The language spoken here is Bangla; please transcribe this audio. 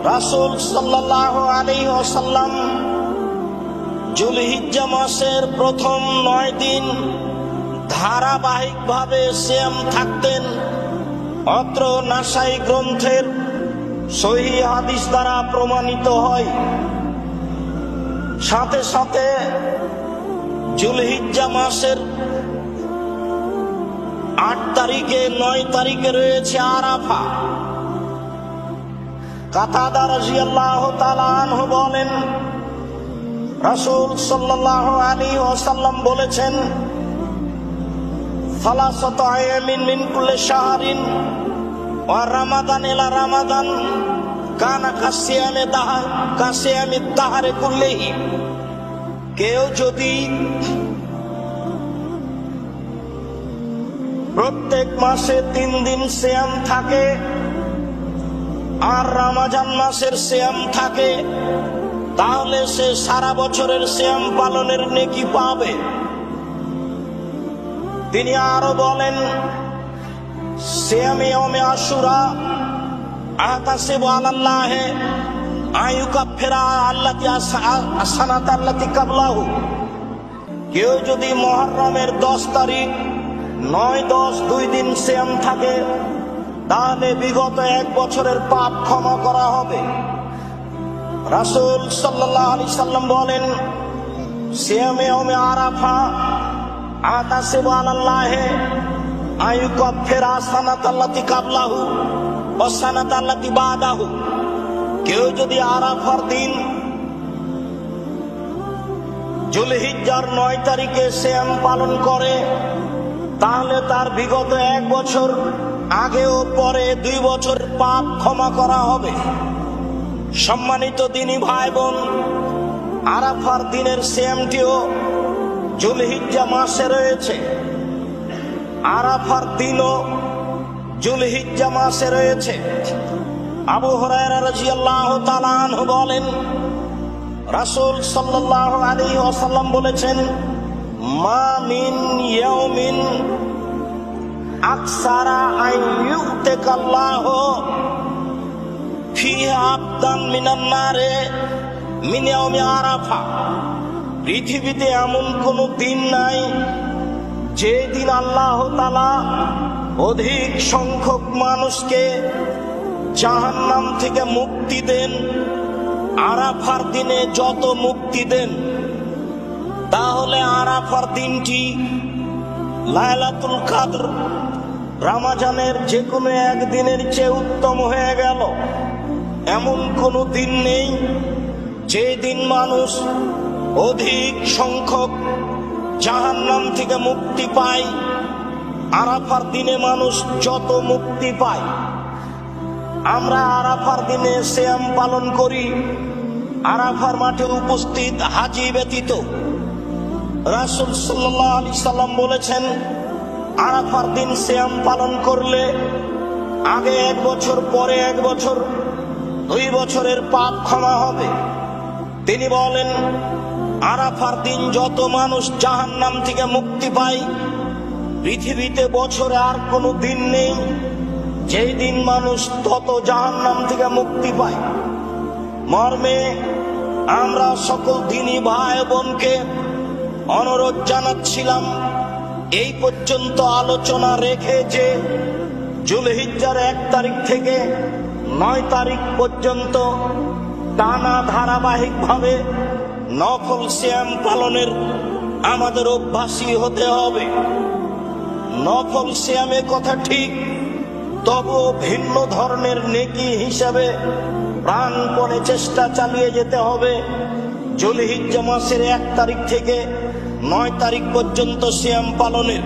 রাসূল সাল্লাল্লাহু আলাইহি ওয়াসাল্লাম যুলহিজ্জা মাসের প্রথম 9 দিন ধারাবাহিকভাবে সিয়াম থাকতেন। অত্র নাসাই গ্রন্থের সহিহ হাদিস দ্বারা প্রমাণিত হয়। সাথে সাথে যুলহিজ্জা মাসের 8 তারিখে 9 তারিখে রয়েছে আরাফা। কাতাদা রাদিয়াল্লাহু তাআলা আনহু বলেন, রাসূল সাল্লাল্লাহু আলাইহি ওয়াসাল্লাম বলেছেন, সালাসাতু আয়ামিন মিন কুল্লি শাহরিন ওয়া রামাদান ইলা রামাদান কানা কাসিয়ামি দাহরে কুল্লিহি। কেউ যদি প্রত্যেক মাসে 3 দিন সিয়াম থাকে আর রমজান মাসের সিয়াম থাকে, তাহলে সে সারা বছরের সিয়াম পালনের নেকি পাবে। তিনি আরো বলেন, সিয়ামে ইয়াউমে আশুরা আহতাসিবু আলাল্লাহি আইয়ুকাফিরা আল্লাতী আসসানাতা আল্লাতী কাবলাহু। কেউ যদি মুহররমের 10 তারিখ 9, 10 2 দিন সিয়াম থাকে, তাহলে বিগত 1 বছরের পাপ ক্ষমা করা হবে। রাসূল সাল্লাল্লাহু আলাইহি সাল্লাম বলেন, সিয়ামে ইয়াউমে আরাফা আতাসিবু আলাল্লাহি আইয়ুকাফিরা সানাতাল্লাতী কাবলাহু ওয়া সানাতাল্লাতী বাদাহু। কেউ যদি আরাফার দিন যুলহিজ্জার 9 তারিখে সিয়াম পালন করে, তাহলে তার বিগত 1 বছর আগে ও পরে 2 বছরের পাপ ক্ষমা করা হবে। সম্মানিত দিনী ভাই বোন, আরাফার দিনের সিয়ামটিও যুলহিজ্জা মাসে রয়েছে। আরাফার দিনও যুলহিজ্জা মাসে রয়েছে। আবু হুরায়রা রাদিয়াল্লাহু তাআলা আনহু বলেন, রাসূল সাল্লাল্লাহু আলাইহি ওয়াসাল্লাম বলেছেন, মা মিন ইয়াউমিন আকসারা আইয়ুতিকাল্লাহু ফিহা আবদান মিনান নারে মিন ইয়াউমি আরাফা। পৃথিবীতে এমন কোন দিন নাই যে দিন আল্লাহ তাআলা অধিক সংখ্যক মানুষকে জাহান্নাম থেকে মুক্তি দেন। আরাফার দিনে যত মুক্তি দেন, তাহলে আরাফার দিনটি লাইলাতুল কদর রমজানের যে কোনো একদিনের চেয়ে উত্তম হয়ে গেল। এমন কোনো দিন নেই যে দিন মানুষ অধিক সংখ্যক জাহান্নাম থেকে মুক্তি পায়। আরাফার দিনে মানুষ যত মুক্তি পায়। আমরা আরাফার দিনে সিয়াম পালন করি আরাফার মাঠে উপস্থিত হাজী ব্যতীত। রাসূল সাল্লাল্লাহু আলাইহি সাল্লাম বলেছেন, আরাফার দিন সিয়াম পালন করলে আগে 1 বছর, পরে 1 বছর, 2 বছরের পাপ ক্ষমা হবে। তিনি বলেন, আরাফার দিন যত মানুষ জাহান্নাম থেকে মুক্তি পায়, পৃথিবীতে বছরে আর কোনো দিন নেই যেই দিন মানুষ তত জাহান্নাম থেকে মুক্তি পায়। মর্মে আমরা সকল দিনী ভাই বোনকে অনুরোধ জানাচ্ছিলাম, এই পর্যন্ত আলোচনা রেখে যে যুলহিজ্জার 1 তারিখ থেকে 9 তারিখ পর্যন্ত টানা ধারাবাহিকভাবে নফল সিয়াম পালনের আমাদের অভ্যাসী হতে হবে। নফল সিয়ামের কথা ঠিক, তবুও ভিন্ন ধরনের নেকি হিসাবে প্রাণপণে চেষ্টা চালিয়ে যেতে হবে। যুলহিজ্জা মাসের 1 তারিখ থেকে 9 তারিখ পর্যন্ত সিয়াম পালনের।